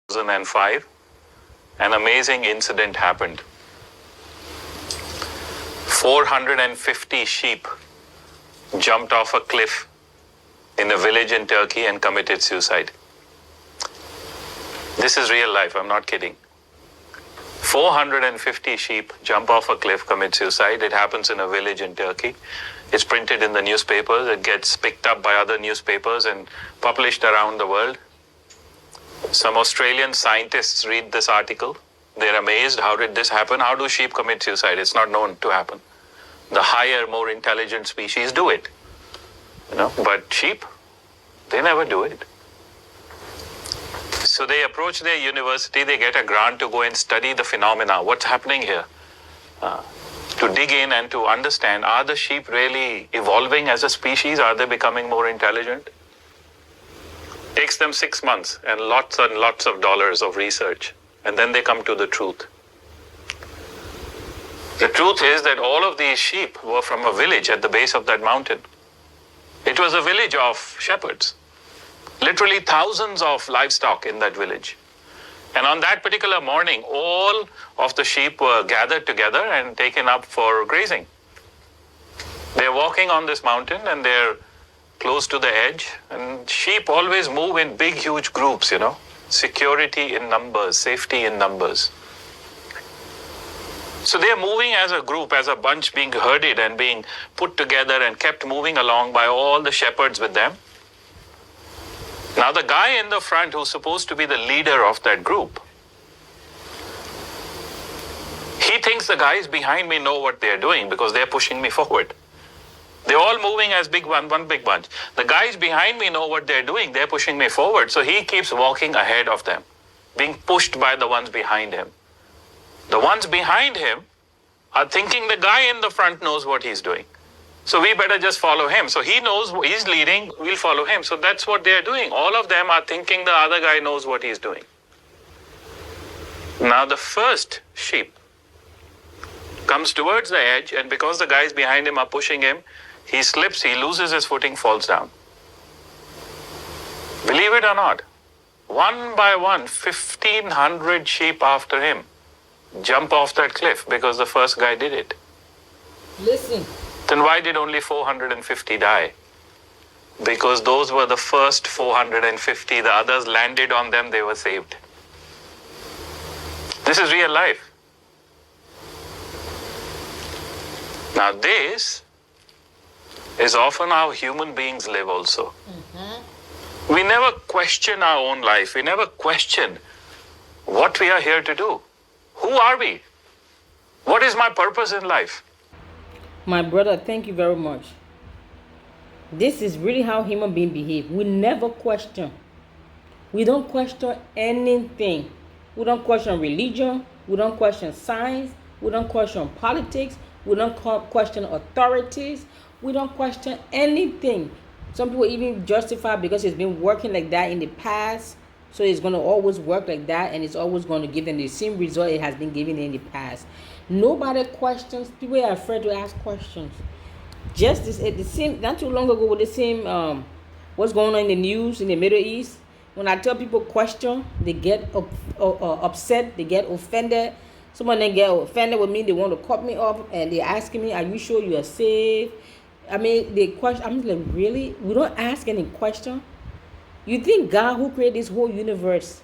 2005, an amazing incident happened. 450 sheep jumped off a cliff in a village in Turkey and committed suicide. This is real life, I'm not kidding. 450 sheep jump off a cliff, commit suicide. It happens in a village in Turkey. It's printed in the newspapers. It gets picked up by other newspapers and published around the world. Some Australian scientists read this article. They're amazed. How did this happen? How do sheep commit suicide? It's not known to happen. The higher, more intelligent species do it. But sheep, they never do it. So they approach their university, they get a grant to go and study the phenomena, what's happening here. To dig in and to understand, are the sheep really evolving as a species? Are they becoming more intelligent? Takes them 6 months and lots of dollars of research. And then they come to the truth. The truth is that all of these sheep were from a village at the base of that mountain. It was a village of shepherds. Literally thousands of livestock in that village. And on that particular morning, all of the sheep were gathered together and taken up for grazing. They're walking on this mountain and they're close to the edge. And sheep always move in big, huge groups, Security in numbers, safety in numbers. So they're moving as a group, as a bunch, being herded and being put together and kept moving along by all the shepherds with them. Now the guy in the front who's supposed to be the leader of that group, he thinks the guys behind me know what they're doing because they're pushing me forward. They're all moving as one big bunch. The guys behind me know what they're doing. They're pushing me forward. So he keeps walking ahead of them, being pushed by the ones behind him. The ones behind him are thinking the guy in the front knows what he's doing. So we better just follow him. So he knows he's leading, we'll follow him. So that's what they're doing. All of them are thinking the other guy knows what he's doing. Now the first sheep comes towards the edge, and because the guys behind him are pushing him, he slips, he loses his footing, falls down. Believe it or not, one by one, 1,500 sheep after him jump off that cliff because the first guy did it. Listen. Then why did only 450 die? Because those were the first 450. The others landed on them, they were saved. This is real life. Now this is often how human beings live also. We never question our own life. We never question what we are here to do. Who are we? What is my purpose in life? My brother, thank you very much. This is really how human beings behave. We never question. We don't question anything. We don't question religion. We don't question science. We don't question politics. We don't question authorities. We don't question anything. Some people even justify because it's been working like that in the past. So it's going to always work like that, and it's always going to give them the same result it has been given in the past. Nobody questions. People are afraid to ask questions. Just this, the same, not too long ago with the same, what's going on in the news in the Middle East. When I tell people question, they get upset, they get offended. Some of them get offended with me. They want to cut me off, and they're asking me, "Are you sure you are safe?" I mean, they question. I'm like, really? We don't ask any question. You think God, who created this whole universe,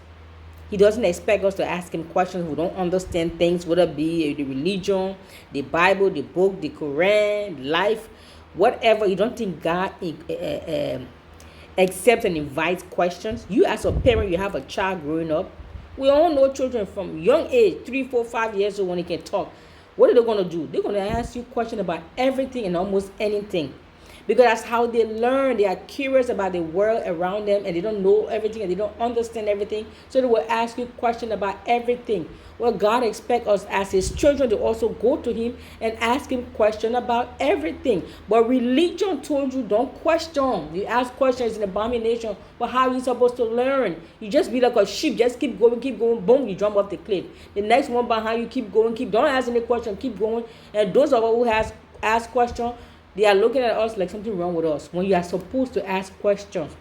He doesn't expect us to ask Him questions? We don't understand things, whether it be the religion, the Bible, the book, the Quran, life, whatever. You don't think God accepts and invites questions? You as a parent, you have a child growing up. We all know children from young age, 3, 4, 5 years old, when they can talk. What are they going to do? They're going to ask you questions about everything and almost anything. Because that's how they learn. They are curious about the world around them, and they don't know everything, and they don't understand everything. So they will ask you questions about everything. Well, God expects us as His children to also go to Him and ask Him questions about everything. But religion told you don't question. You ask questions, is an abomination. But how are you supposed to learn? You just be like a sheep. Just keep going, boom, you jump off the cliff. The next one behind you, keep going, don't ask any question, keep going. And those of us who has asked questions, they are looking at us like something wrong with us when you are supposed to ask questions.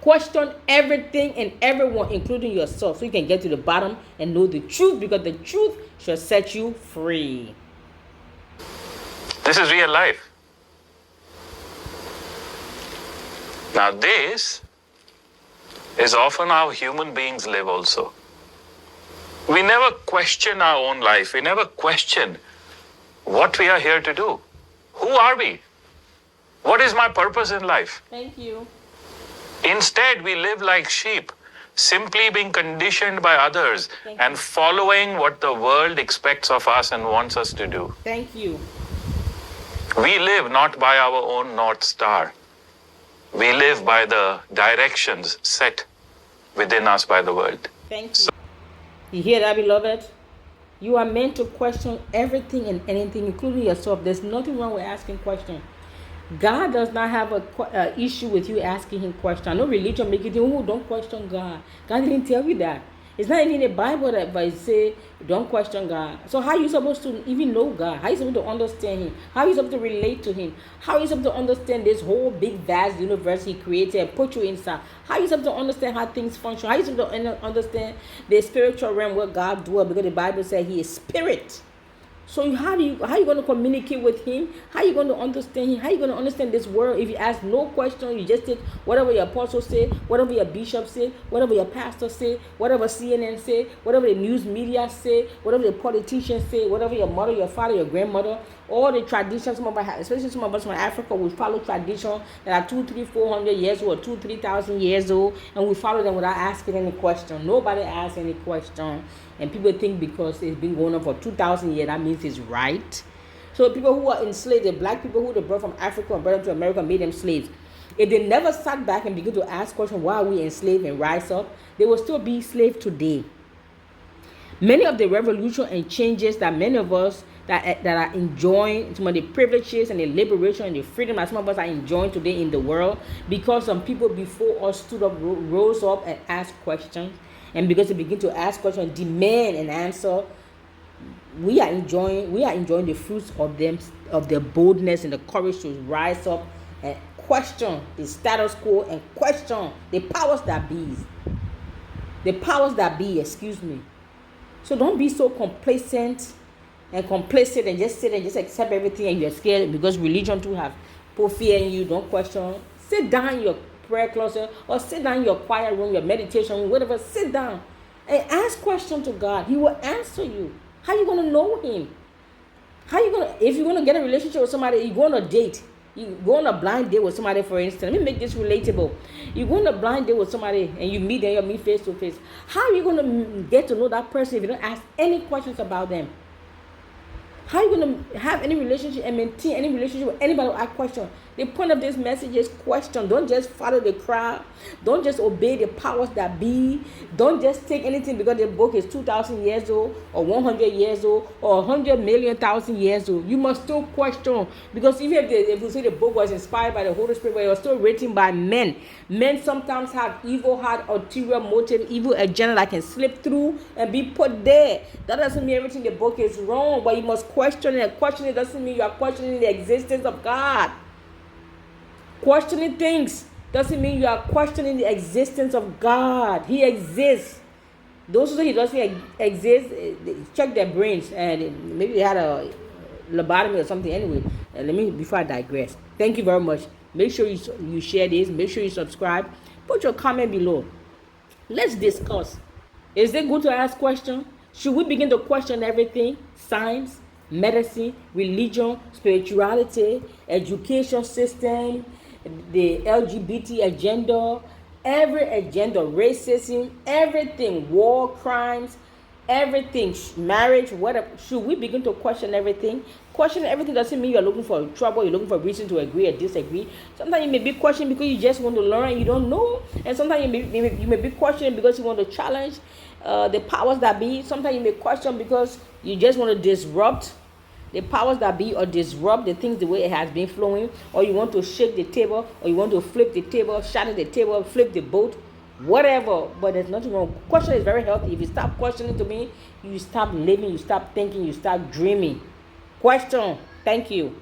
Question everything and everyone, including yourself, so you can get to the bottom and know the truth, because the truth shall set you free. This is real life. Now, this is often how human beings live also. We never question our own life. We never question what we are here to do. Who are we? What is my purpose in life? Thank you. Instead, we live like sheep, simply being conditioned by others and following what the world expects of us and wants us to do. Thank you. We live not by our own North Star. We live by the directions set within us by the world. Thank you. You hear that, beloved? You are meant to question everything and anything, including yourself. There's nothing wrong with asking questions. God does not have a issue with you asking him questions. I know religion make you think, oh, don't question God. God didn't tell you that. It's not even in the Bible that it say don't question God. So how are you supposed to even know God? How are you supposed to understand him? How are you supposed to relate to him? How are you supposed to understand this whole big vast universe he created and put you inside? How are you supposed to understand how things function? How are you supposed to understand the spiritual realm where God dwells? Because the Bible says he is spirit. So how are you going to communicate with him? How are you going to understand him? How are you going to understand this world if you ask no question? You just take whatever your apostle said, whatever your bishop said, whatever your pastor said, whatever CNN said, whatever the news media said, whatever the politicians say, whatever your mother, your father, your grandmother, all the traditions. Some of us, especially some of us from Africa, we follow traditions that are 200, 300, 400 years old, 2,000, 3,000 years old, and we follow them without asking any question. Nobody asks any question. And people think because it's been going on for 2,000 years, that means it's right. So people who are enslaved, the black people who they brought from Africa and brought them to America, made them slaves. If they never sat back and began to ask questions, why are we enslaved, and rise up, they will still be slaves today. Many of the revolution and changes that many of us that are enjoying, some of the privileges and the liberation and the freedom that some of us are enjoying today in the world, because some people before us stood up, rose up and asked questions. And because they begin to ask questions, demand an answer, we are enjoying the fruits of their boldness and the courage to rise up and question the status quo and question the powers that be. Excuse me. So don't be so complacent and just sit and just accept everything, and you're scared because religion too have put fear in you. Don't question. Sit down in your prayer closet, or sit down in your quiet room, your meditation room, whatever. Sit down and ask questions to God. He will answer you. How you going to know him? If you're going to get a relationship with somebody, you go on a date. You go on a blind date with somebody, for instance. Let me make this relatable. You go on a blind date with somebody and you meet face to face. How are you going to get to know that person if you don't ask any questions about them? How are you going to have any relationship and maintain any relationship with anybody who asks questions? The point of this message is question. Don't just follow the crowd. Don't just obey the powers that be. Don't just take anything because the book is 2,000 years old or 100 years old or 100,000,000 years old. You must still question, because even if you say the book was inspired by the Holy Spirit, but it was still written by men. Men sometimes have evil heart, ulterior motive, evil agenda that can slip through and be put there. That doesn't mean everything in the book is wrong, but you must question it. Questioning doesn't mean you are questioning the existence of God. Questioning things doesn't mean you are questioning the existence of God. He exists. Those who say he doesn't exist, check their brains, and maybe they had a lobotomy or something. Anyway, before I digress, thank you very much. Make sure you share this. Make sure you subscribe. Put your comment below. Let's discuss. Is it good to ask questions? Should we begin to question everything? Science, medicine, religion, spirituality, education system, the LGBT agenda, every agenda, racism, everything, war crimes, everything, marriage, whatever. Should we begin to question everything? Question everything doesn't mean you're looking for trouble, you're looking for a reason to agree or disagree. Sometimes you may be questioning because you just want to learn and you don't know. And sometimes you may be questioning because you want to challenge the powers that be. Sometimes you may question because you just want to disrupt the powers that be, or disrupt the things the way it has been flowing, or you want to shake the table, or you want to flip the table, shatter the table, flip the boat, whatever. But there's nothing wrong. Question is very healthy. If you stop questioning to me, you stop living, you stop thinking, you stop dreaming. Question. Thank you.